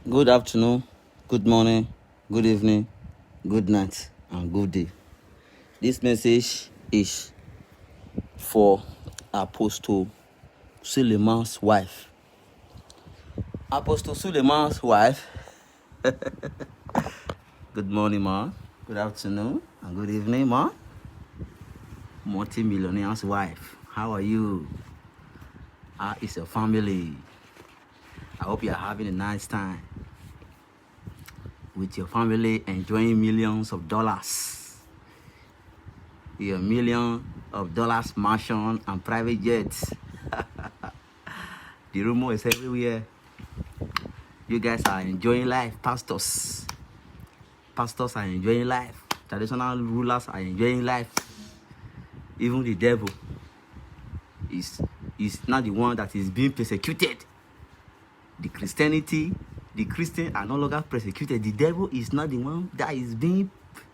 Good afternoon, good morning, good evening, good night, and good day. This message is for Apostle Suleiman's wife. Apostle Suleiman's wife. Good morning, ma. Good afternoon, and good evening, ma. Multi-millionaire's wife. How are you? How is your family? I hope you are having a nice time with your family, enjoying millions of dollars. Your $1 million mansion and private jets. The rumor is everywhere. You guys are enjoying life, pastors. Pastors are enjoying life. Traditional rulers are enjoying life. Even the devil is not the one that is being persecuted. The Christians are no longer persecuted. The devil is not the one that is being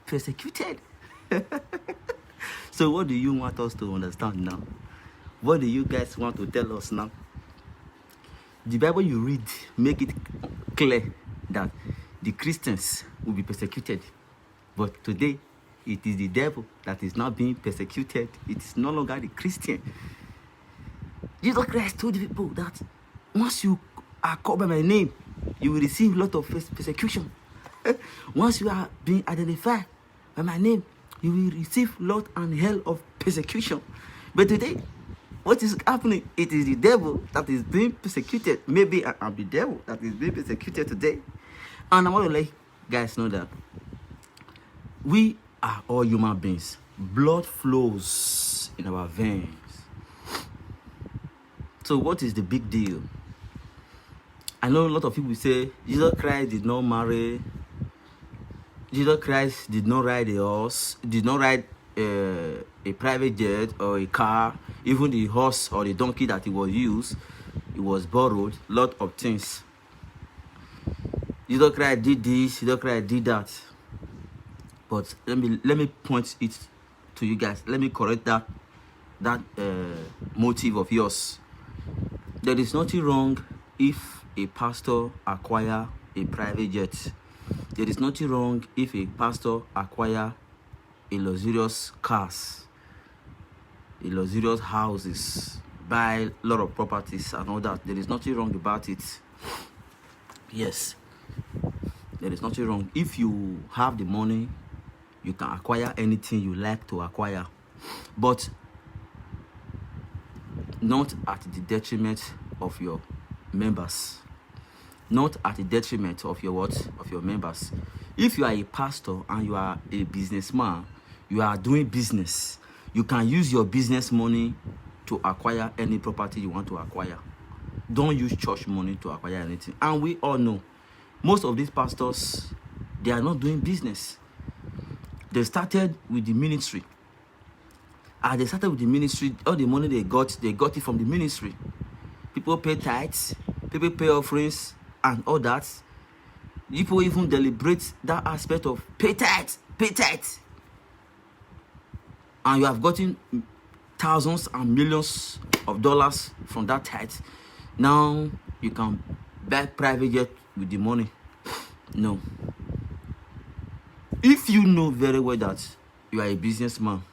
persecuted. So what do you want us to understand now? What do you guys want to tell us now? The Bible you read make it clear that the Christians will be persecuted. But today, it is the devil that is not being persecuted. It is no longer the Christian. Jesus Christ told the people that once you are called by my name, you will receive a lot of persecution. Once you are being identified by my name, you will receive lot and hell of persecution. But today, what is happening? It is the devil that is being persecuted. Maybe I'm the devil that is being persecuted today. And I want to let you guys know that we are all human beings. Blood flows in our veins. So what is the big deal? I know a lot of people say Jesus Christ did not marry. Jesus Christ did not ride a horse, did not ride a private jet or a car. Even the horse or the donkey that he was used, it was borrowed. Lot of things. Jesus Christ did this, Jesus Christ did that. But let me point it to you guys. Let me correct that motive of yours. There is nothing wrong if a pastor acquire a private jet. There is nothing wrong if a pastor acquire a luxurious cars, a luxurious houses, buy a lot of properties and all that. There is nothing wrong about it. Yes, there is nothing wrong. If you have the money, you can acquire anything you like to acquire, but not at the detriment of your members. Not at the detriment of your what? Of your members. If you are a pastor and you are a businessman, you are doing business, you can use your business money to acquire any property you want to acquire. Don't use church money to acquire anything. And we all know, most of these pastors, they are not doing business. They started with the ministry. As they started with the ministry, all the money they got it from the ministry. People pay tithes, people pay offerings, and all that. People even deliberate that aspect of pay tithes. And you have gotten thousands and millions of dollars from that tithe. Now you can buy private jet with the money. No. If you know very well that you are a businessman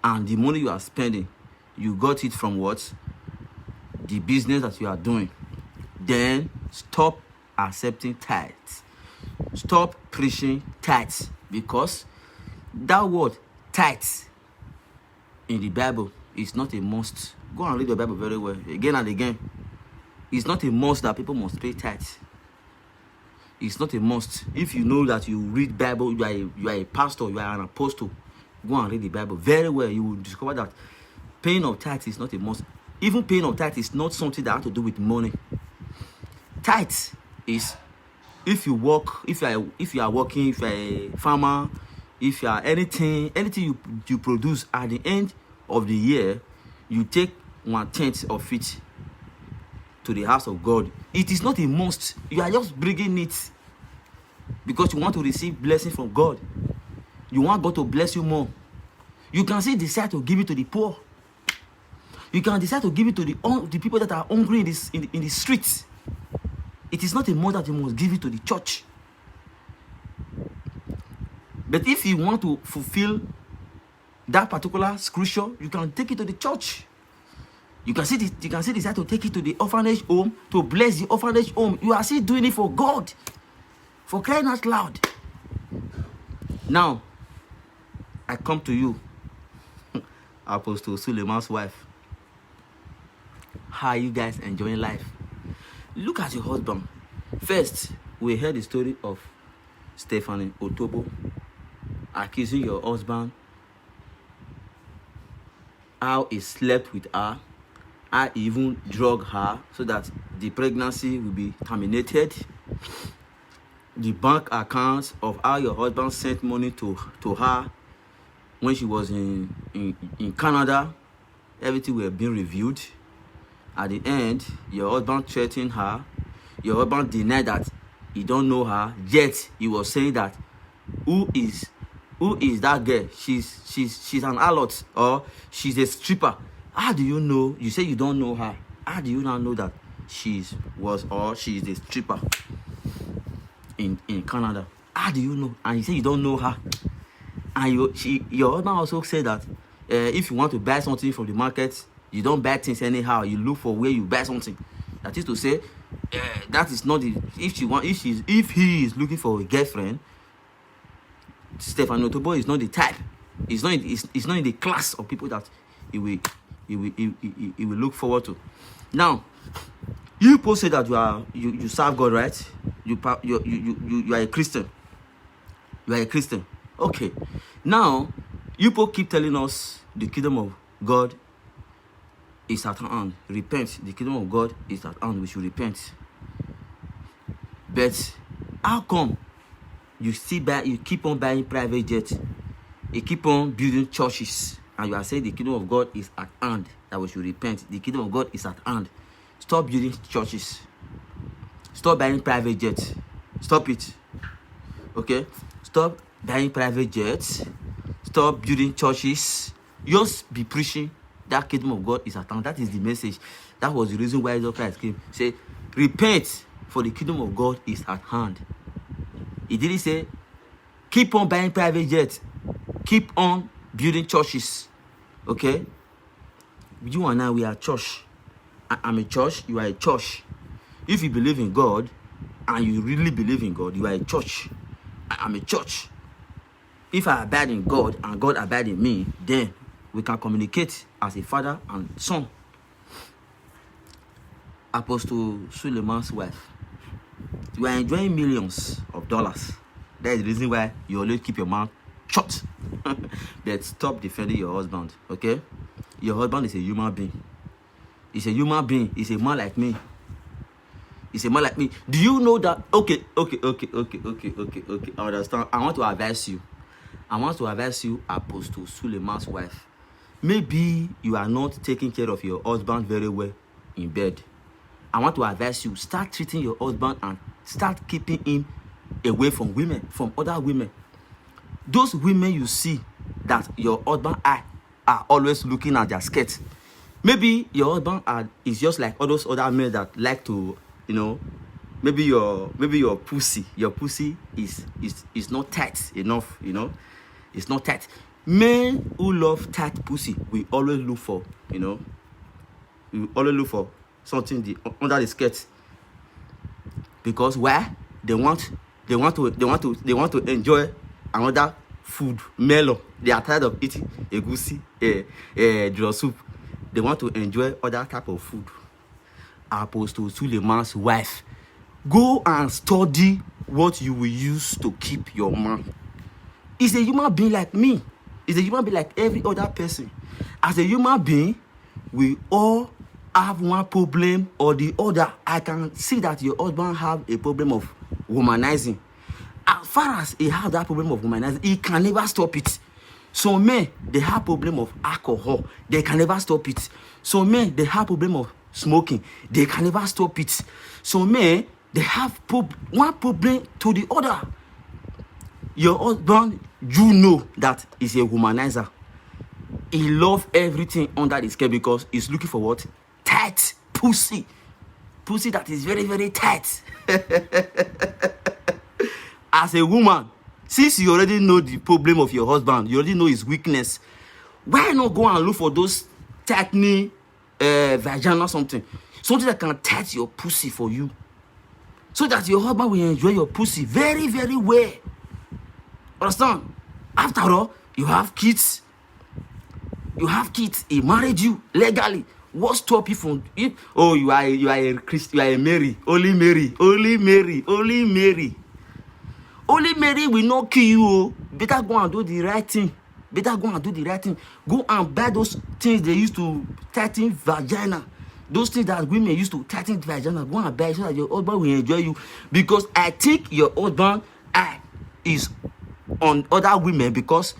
and the money you are spending, you got it from what? The business that you are doing. Then stop accepting tithes. Stop preaching tithes, because that word tithes in the Bible is not a must. Go and read the Bible very well again and again. It's not a must that people must pay tithes. It's not a must. If you know that you read Bible, you are a pastor, you are an apostle, go and read the Bible very well. You will discover that paying of tithes is not a must. Even paying of tithes is not something that has to do with money. Tithes is if you work, if you are working, if you are a farmer, if you are anything you produce at the end of the year, you take 1/10 of it to the house of God. It is not a must. You are just bringing it because you want to receive blessing from God. You want God to bless you more. You can still decide to give it to the poor. You can decide to give it to the people that are hungry in the streets. It is not a month that you must give it to the church. But if you want to fulfill that particular scripture, you can take it to the church. You can see decide to take it to the orphanage home, to bless the orphanage home. You are still doing it for God. For crying out loud. Now, I come to you, Apostle Suleiman's wife. How are you guys enjoying life? Look at your husband. First, we heard the story of Stephanie Otobo accusing your husband how he slept with her, how he even drugged her so that the pregnancy will be terminated. The bank accounts of how your husband sent money to her when she was in Canada, everything were being reviewed. At the end, your husband threatened her. Your husband denied that he don't know her. Yet he was saying that who is that girl? She's an harlot or she's a stripper. How do you know? You say you don't know her. How do you not know that she is a stripper in Canada? How do you know? And you say you don't know her. And your husband also said that if you want to buy something from the market, you don't buy things anyhow. You look for where you buy something. That is to say, that is not the if he is looking for a girlfriend, Stephanie Otobo is not the type. It's not in the class of people that he will look forward to. Now, you both say that you serve God, right? You are a Christian. You are a Christian. Okay. Now, you both keep telling us the kingdom of God is at hand. Repent. The kingdom of God is at hand. We should repent. But how come you keep on buying private jets? You keep on building churches, and you are saying the kingdom of God is at hand, that we should repent. The kingdom of God is at hand. Stop building churches. Stop buying private jets. Stop it. Okay? Stop buying private jets. Stop building churches. Just be preaching that kingdom of God is at hand. That is the message. That was the reason why Jesus Christ came. Say, repent, for the kingdom of God is at hand. He didn't say, keep on buying private jets. Keep on building churches. Okay? You and I, we are church. I'm a church. You are a church. If you believe in God, and you really believe in God, you are a church. I'm a church. If I abide in God, and God abide in me, then we can communicate as a father and son. Apostle Suleiman's wife, you are enjoying millions of dollars. That is the reason why you always keep your mouth shut. But stop defending your husband, okay? Your husband is a human being. He's a human being. He's a man like me. He's a man like me. Do you know that? Okay. I understand. I want to advise you. Apostle Suleiman's wife. Maybe you are not taking care of your husband very well in bed. I want to advise you, start treating your husband and start keeping him away from women, from other women. Those women you see that your husband are always looking at their skirts. Maybe your husband is just like all those other men that like to, maybe your pussy is not tight enough, It's not tight. Men who love tight pussy, we always look for, we always look for something under the skirt. Because why? They want to enjoy another food, melon. They are tired of eating egusi, draw soup. They want to enjoy other type of food. Apostle Suleiman's wife, go and study what you will use to keep your man. He's a human being like me. He's a human being like every other person. As a human being, we all have one problem or the other. I can see that your husband have a problem of womanizing. As far as he has that problem of womanizing, he can never stop it. So men, they have problem of alcohol. They can never stop it. So men, they have problem of smoking. They can never stop it. So men, they have one problem to the other. Your husband, you know that he's a womanizer. He loves everything under the scale because he's looking for what? Tight pussy. pussy that is very, very tight. As a woman, since you already know the problem of your husband, you already know his weakness, why not go and look for those tightening vagina or something that can tight your pussy for you, so that your husband will enjoy your pussy very, very well. Understand? After all, you have kids. He married you legally. What stop you from it? Oh, you are a Christian, you are a Mary. Only Mary will not kill you. Better go and do the right thing. Go and buy those things they used to tighten vagina. Those things that women used to tighten vagina. Go and buy so that your husband will enjoy you. Because I think your husband is on other women because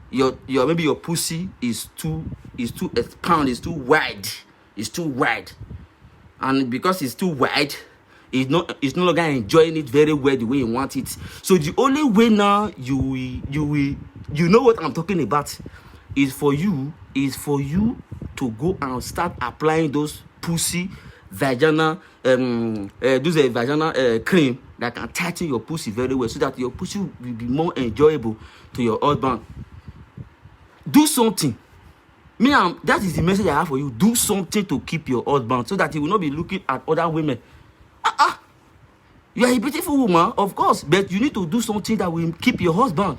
your maybe your pussy is too expand, is too wide. And because it's too wide, it's no longer enjoying it very well the way you want it. So the only way now you know what I'm talking about is for you to go and start applying those pussy vagina cream that can tighten your pussy very well, so that your pussy will be more enjoyable to your husband. Do something. That is the message I have for you. Do something to keep your husband, so that he will not be looking at other women. You are a beautiful woman, of course, but you need to do something that will keep your husband.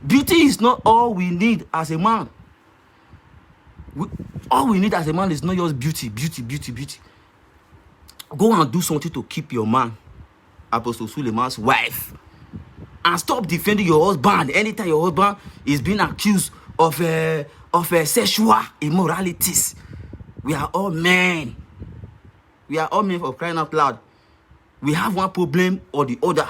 Beauty is not all we need as a man. All we need as a man is not just beauty. Go and do something to keep your man, Apostle Suleiman's wife, and stop defending your husband anytime your husband is being accused of sexual immoralities. We are all men. For crying out loud. We have one problem or the other.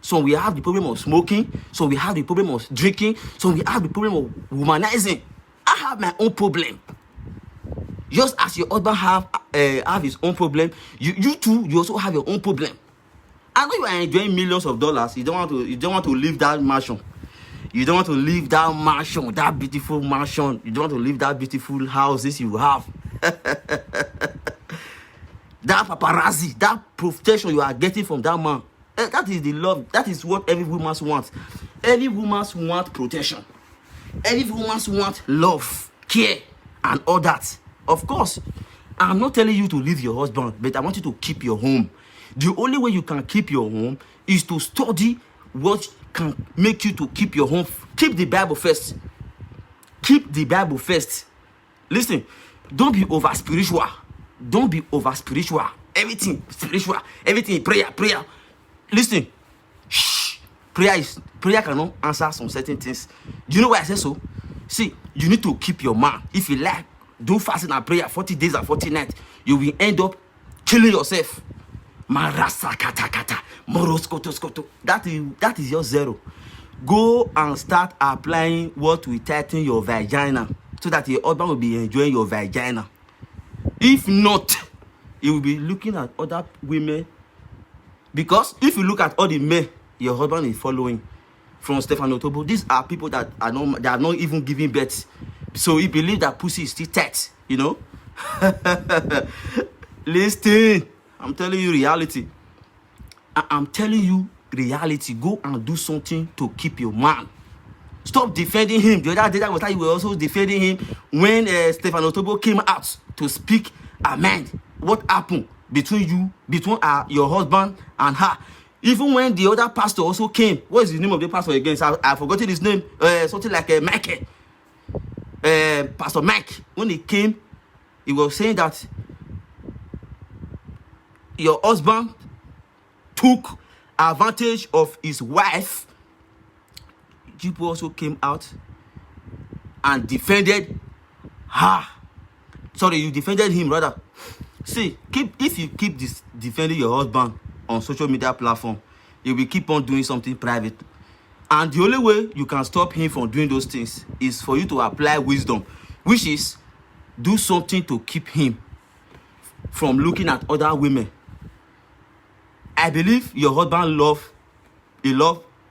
So we have the problem of smoking. So we have the problem of drinking. So we have the problem of womanizing. I have my own problem. Just as your husband have his own problem, you too, you also have your own problem. I know you are enjoying millions of dollars. You don't want to leave that mansion. You don't want to leave that mansion, that beautiful mansion. You don't want to leave that beautiful houses you have. That paparazzi, that protection you are getting from that man. That is the love. That is what every woman wants. Every woman wants protection. Every woman wants love, care, and all that. Of course, I'm not telling you to leave your husband, but I want you to keep your home. The only way you can keep your home is to study what can make you to keep your home. Keep the Bible first. Listen, don't be over spiritual. Everything spiritual. Everything prayer. Listen. Prayer cannot answer some certain things. Do you know why I say so? See, you need to keep your man. If you like, do fasting and prayer 40 days and 40 nights. You will end up killing yourself. Marasa kata moroskoto. That is your zero. Go and start applying what will tighten your vagina, so that your husband will be enjoying your vagina. If not, you will be looking at other women. Because if you look at all the men your husband is following from Stephen Otobo, these are people that are not even giving birth. So he believes that pussy is still tight, you know. Listen, I'm telling you reality. I'm telling you reality. Go and do something to keep your man. Stop defending him. The other day that was like you were also defending him when Stephen Otobo came out to speak. Amen. What happened between your husband and her? Even when the other pastor also came. What is the name of the pastor again? So I forgot his name. Something like Mike. Pastor Mike. When he came, he was saying that your husband took advantage of his wife. People also came out and defended her. Sorry, you defended him rather. See, if you keep defending your husband on social media platform, he will keep on doing something private. And the only way you can stop him from doing those things is for you to apply wisdom, which is do something to keep him from looking at other women. I believe your husband loves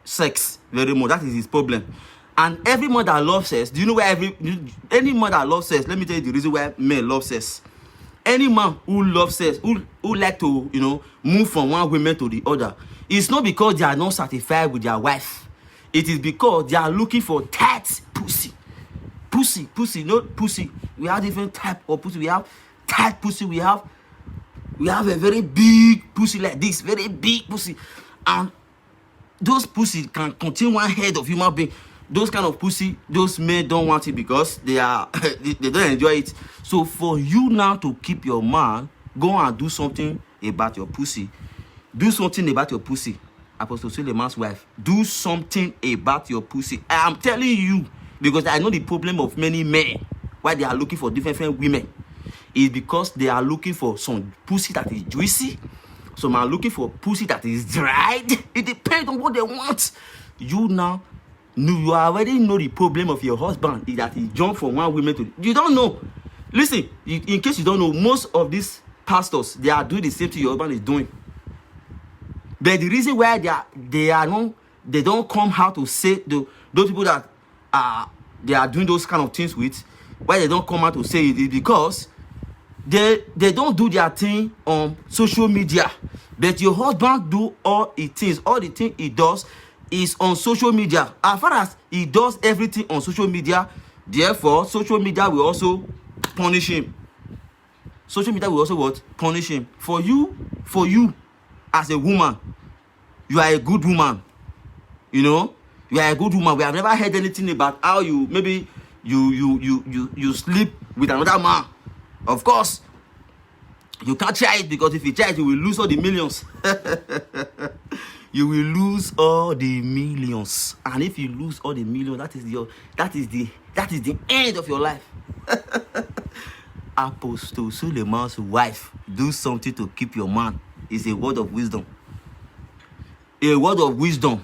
sex very much. That is his problem. And every man that loves sex, do you know why any man that loves sex? Let me tell you the reason why men love sex. any man who loves sex, who like to, move from one woman to the other, it's not because they are not satisfied with their wife. It is because they are looking for tight pussy. Pussy, not pussy. We have different type of pussy. We have tight pussy. We have a very big pussy like this, very big pussy, and those pussy can contain one head of human being. Those kind of pussy, those men don't want it because they don't enjoy it. So for you now to keep your man, go and do something about your pussy. Do something about your pussy. Apostle Suleman's wife, do something about your pussy. I am telling you, because I know the problem of many men, why they are looking for different women, is because they are looking for some pussy that is juicy. Some are looking for pussy that is dried. It depends on what they want. You already know the problem of your husband is that he jumped from one woman to. You don't know. Listen, in case you don't know, most of these pastors, they are doing the same thing your husband is doing. But the reason why they don't come out to say those people that they are doing those kind of things with, why they don't come out to say it is because they don't do their thing on social media. But your husband do all the thing he does is on social media. As far as he does everything on social media, therefore social media will also punish him. Social media will also what? Punish him. For you as a woman, you are a good woman. You are a good woman. We have never heard anything about how you sleep with another man. Of course, you can't try it, because if you try it, you will lose all the millions. You will lose all the millions, and if you lose all the millions, that is the end of your life. Apostle Suleman's wife, do something to keep your man. Is a word of wisdom. A word of wisdom.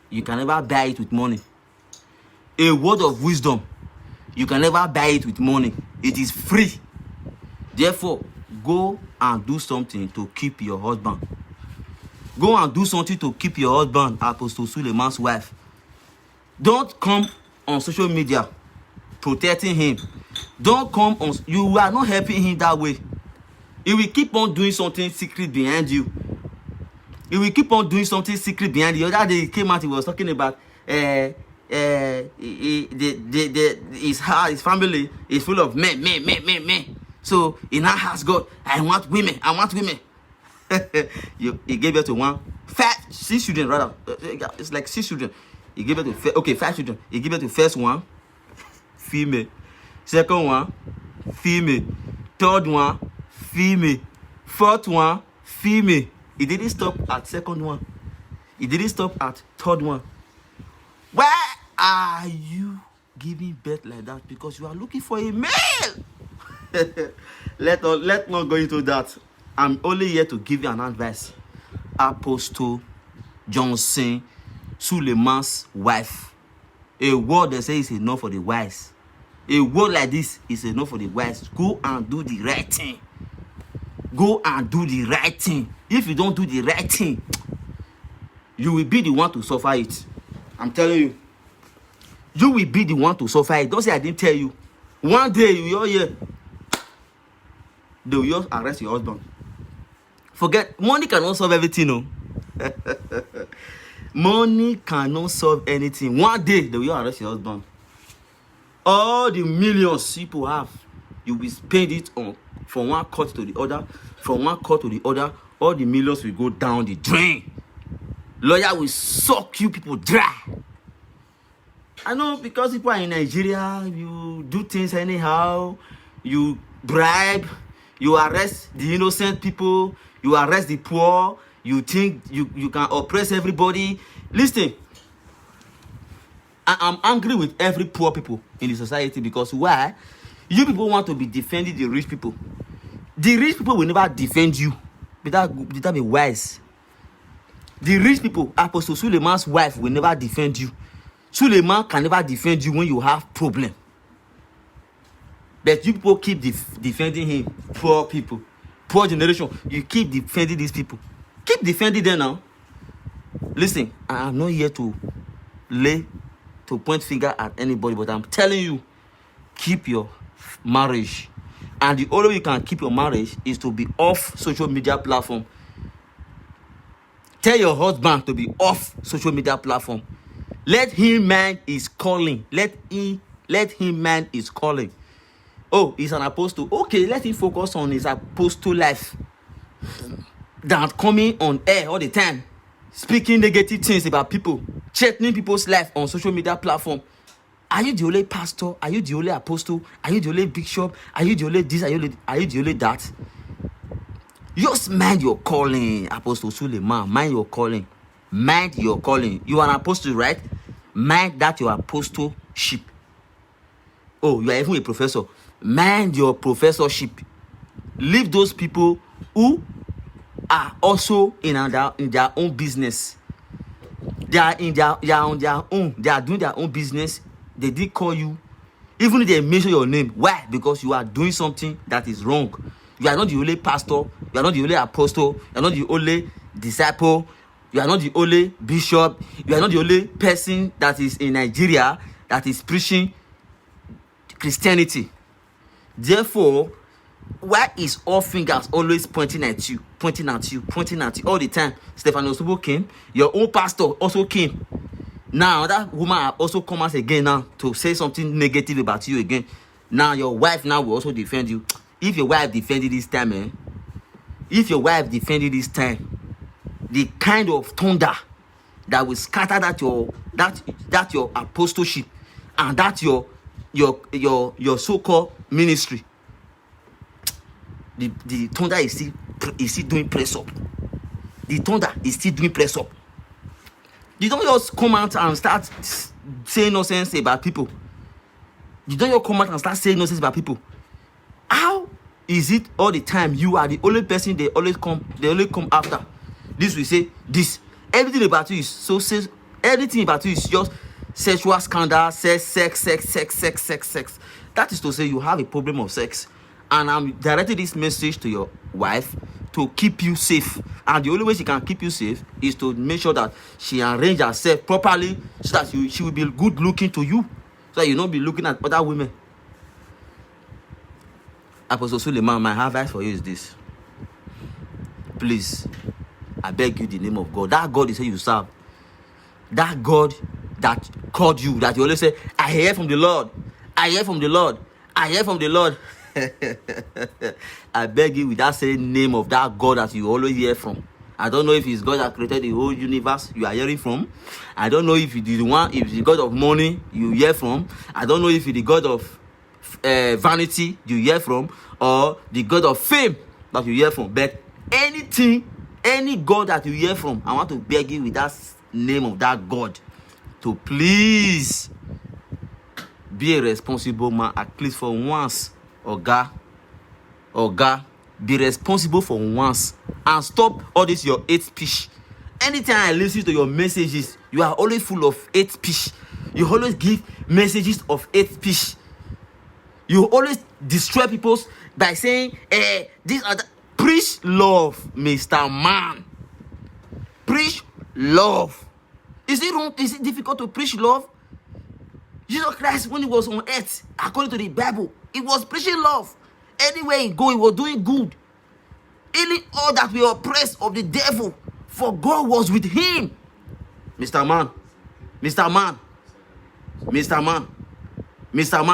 You can never buy it with money. A word of wisdom. You can never buy it with money. It is free. Therefore, go and do something to keep your husband. Go and do something to keep your husband, Apostle Suleman's wife. Don't come on social media protecting him. Don't come on. You are not helping him that way. He will keep on doing something secret behind you. He will keep on doing something secret behind you. The other day he came out, he was talking about his family is full of men. So he now has God, I want women. He gave birth to 6 children rather. It's like 6 children. He gave birth to 5 children. He gave birth to first one, female. Second one, female. Third one, female. Fourth one, female. He didn't stop at second one. He didn't stop at third one. Why are you giving birth like that? Because you are looking for a male. Let's not go into that. I'm only here to give you an advice. Apostle Johnson Suleman's wife. A word they say is enough for the wise. A word like this is enough for the wise. Go and do the right thing. Go and do the right thing. If you don't do the right thing, you will be the one to suffer it. I'm telling you. You will be the one to suffer it. Don't say I didn't tell you. One day you will hear. They will just arrest your husband. Forget, money cannot solve everything, no. Money cannot solve anything. One day they will arrest your husband. All the millions people have, you will spend it on from one court to the other. From one court to the other, all the millions will go down the drain. Lawyer will suck you people dry. I know, because people are in Nigeria, you do things anyhow. You bribe, you arrest the innocent people, you arrest the poor, you think you can oppress everybody. Listen, I'm angry with every poor people in the society, because why? You people want to be defending the rich people. The rich people will never defend you. That be wise. The rich people, Apostle Suleman's wife, will never defend you. Suleman can never defend you when you have problem. But you people keep defending him. Poor people, poor generation. You keep defending these people. Keep defending them now. Listen, I am not here to point finger at anybody, but I'm telling you, keep your marriage. And the only way you can keep your marriage is to be off social media platform. Tell your husband to be off social media platform. Let him mind his calling. Let him mind his calling. Oh, he's an apostle. Okay, let him focus on his apostle life. Than coming on air all the time, speaking negative things about people, threatening people's life on social media platform. Are you the only pastor? Are you the only apostle? Are you the only bishop? Are you the only this? Are you the only that? Just mind your calling, Apostle Suleiman. Mind your calling. Mind your calling. You are an apostle, right? Mind that your apostleship. Oh, you are even a professor. Mind your professorship. Leave those people who are also in their own business. They are on their own. They are doing their own business. They did call you, even if they mention your name. Why? Because you are doing something that is wrong. You are not the only pastor. You are not the only apostle. You are not the only disciple. You are not the only bishop. You are not the only person that is in Nigeria that is preaching Christianity. Therefore, why is all fingers always pointing at you all the time? Stephen Osobo came. Your own pastor also came. Now that woman also comes again now to say something negative about you again. Now your wife now will also defend you. If your wife defended this time, the kind of thunder that will scatter that your apostleship and that your so-called ministry, the thunder is still doing press up. The thunder is still doing press up. You don't just come out and start saying nonsense about people. You don't just come out and start saying nonsense about people. How is it all the time you are the only person they only come after? This will say this. Everything about you is everything about you is just sexual scandal, sex. That is to say you have a problem of sex. And I'm directing this message to your wife to keep you safe. And the only way she can keep you safe is to make sure that she arrange herself properly so that she will be good looking to you. So that you not be looking at other women. Apostle Suleiman, my advice for you is this. Please, I beg you in the name of God. That God you say you serve. That God that called you, that you always say, I hear from the Lord. I hear from the Lord. I hear from the Lord. I beg you with that same name of that God that you always hear from. I don't know if it's God that created the whole universe you are hearing from. I don't know if it's the God of money you hear from. I don't know if it's the God of vanity you hear from, or the God of fame that you hear from. But any God that you hear from, I want to beg you with that name of that God to please be a responsible man, at least for once. Oga, be responsible for once and stop all this your hate speech. Anytime I listen to your messages, you are always full of hate speech. You always give messages of hate speech. You always destroy people by saying, this or that. Preach love, Mr. Man. Preach love. Is it wrong? Is it difficult to preach love? Jesus Christ, when he was on earth, according to the Bible, he was preaching love. Anywhere he go, he was doing good. Healing all that were oppressed of the devil, for God was with him. Mr. Man,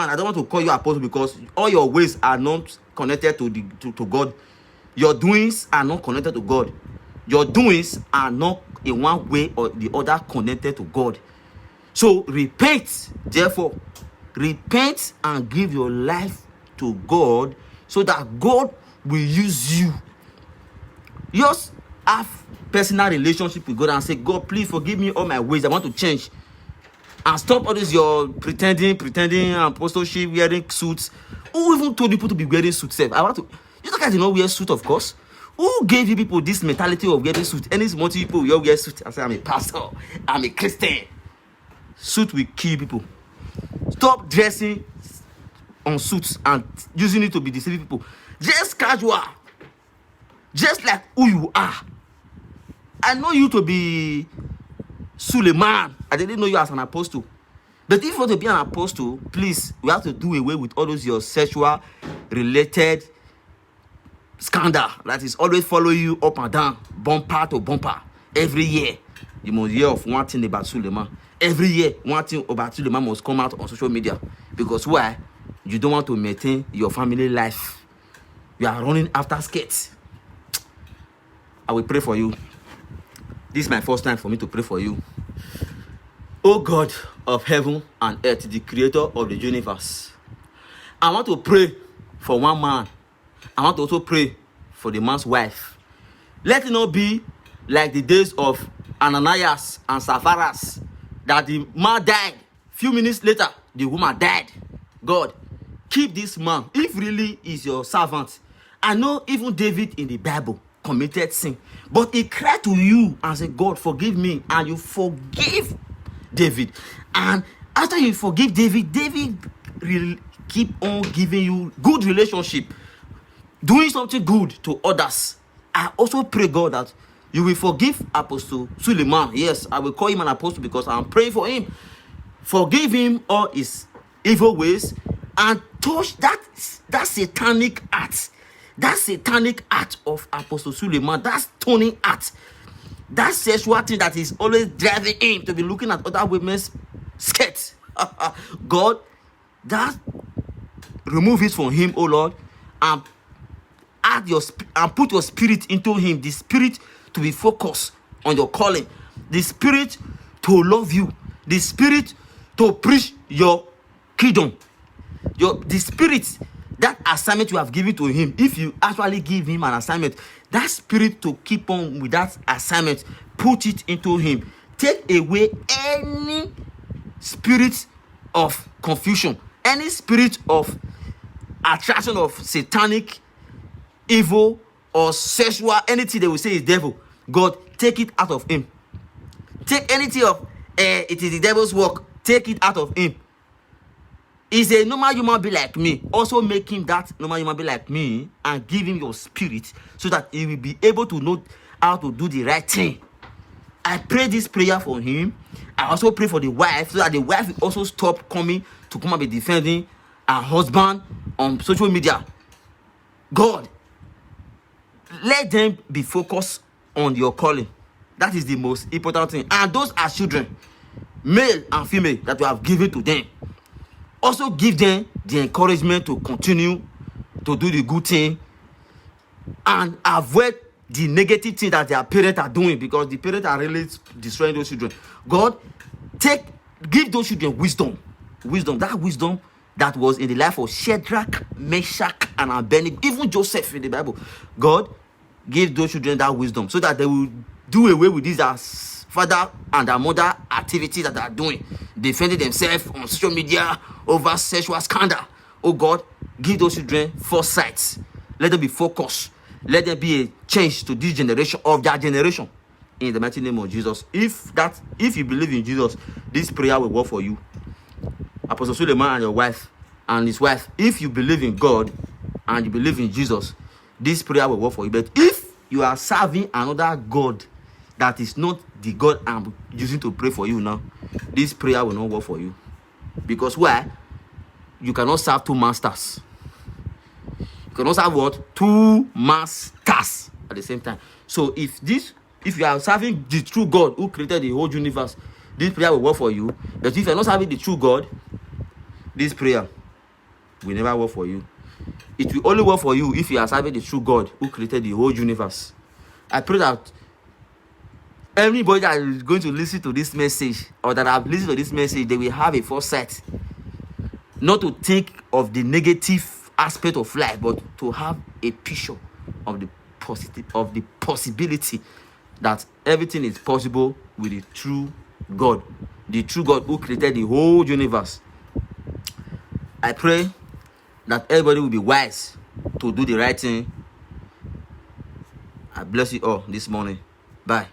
I don't want to call you apostle because all your ways are not connected to God. Your doings are not connected to God. Your doings are not in one way or the other connected to God. So repent, therefore. Repent and give your life to God so that God will use you. Just have personal relationship with God and say, God, please forgive me all my ways. I want to change. And stop all this your pretending apostleship, wearing suits. Who even told people to be wearing suits? You guys don't wear suit, of course. Who gave you people this mentality of wearing suit? Any small people will wear suit. I say, I'm a pastor. I'm a Christian. Suit will kill people. Stop dressing on suits and using it to be deceiving people. Just casual. Just like who you are. I know you to be Suleiman. I didn't know you as an apostle. But if you want to be an apostle, please, we have to do away with all those your sexual related scandal that is always following you up and down, bumper to bumper, every year. You must hear of one thing about Suleiman. Every year, one thing about Suleiman must come out on social media. Because why? You don't want to maintain your family life. You are running after skirts. I will pray for you. This is my first time for me to pray for you. Oh God of heaven and earth, the creator of the universe, I want to pray for one man. I want to also pray for the man's wife. Let it not be like the days of Ananias and Sapphira, that the man died. Few minutes later, the woman died. God, keep this man. If really is your servant. I know even David in the Bible committed sin, but he cried to you and said, God, forgive me. And you forgive David. And after you forgive David, David will keep on giving you good relationship, doing something good to others. I also pray, God, that you will forgive Apostle Suleiman. Yes, I will call him an apostle because I'm praying for him. Forgive him all his evil ways and touch that satanic act. That satanic act of Apostle Suleiman, that stoning act, that sexual thing that is always driving him to be looking at other women's skirts. God, that remove it from him, oh Lord, and add and put your spirit into him, the spirit to be focused on your calling, the spirit to love you, the spirit to preach your kingdom, the spirit, that assignment you have given to him. If you actually give him an assignment, that spirit to keep on with that assignment, put it into him. Take away any spirit of confusion, any spirit of attraction of satanic, evil, or sexual, anything they will say is devil. God, take it out of him. Take anything of it is the devil's work. Take it out of him. He's a normal human being like me. Also make him that normal human being like me and give him your spirit so that he will be able to know how to do the right thing. I pray this prayer for him. I also pray for the wife so that the wife will also stop coming to come and be defending her husband on social media. God, let them be focused on your calling. That is the most important thing. And those are children, male and female, that you have given to them. Also give them the encouragement to continue to do the good thing and avoid the negative thing that their parents are doing, because the parents are really destroying those children. God, give those children wisdom. That wisdom that was in the life of Shadrach, Meshach, and Abednego, even Joseph in the Bible. God, give those children that wisdom so that they will do away with these father and their mother activities that they are doing, defending themselves on social media over sexual scandal. Oh God, give those children foresight. Let them be focused. Let there be a change to this generation, of their generation, in the mighty name of Jesus. If you believe in Jesus, this prayer will work for you. Apostle Suleiman and your wife and his wife, if you believe in God and you believe in Jesus, this prayer will work for you. But if you are serving another God that is not the God I'm using to pray for you now, this prayer will not work for you. Because why? You cannot serve two masters. You cannot serve what? Two masters at the same time. So if you are serving the true God who created the whole universe, this prayer will work for you. But if you are not serving the true God, this prayer will never work for you. It will only work for you if you are serving the true God who created the whole universe. I pray that everybody that is going to listen to this message, or that have listened to this message, they will have a foresight not to think of the negative aspect of life, but to have a picture of the positive, of the possibility that everything is possible with the true God who created the whole universe. I pray that everybody will be wise to do the right thing. I bless you all this morning. Bye.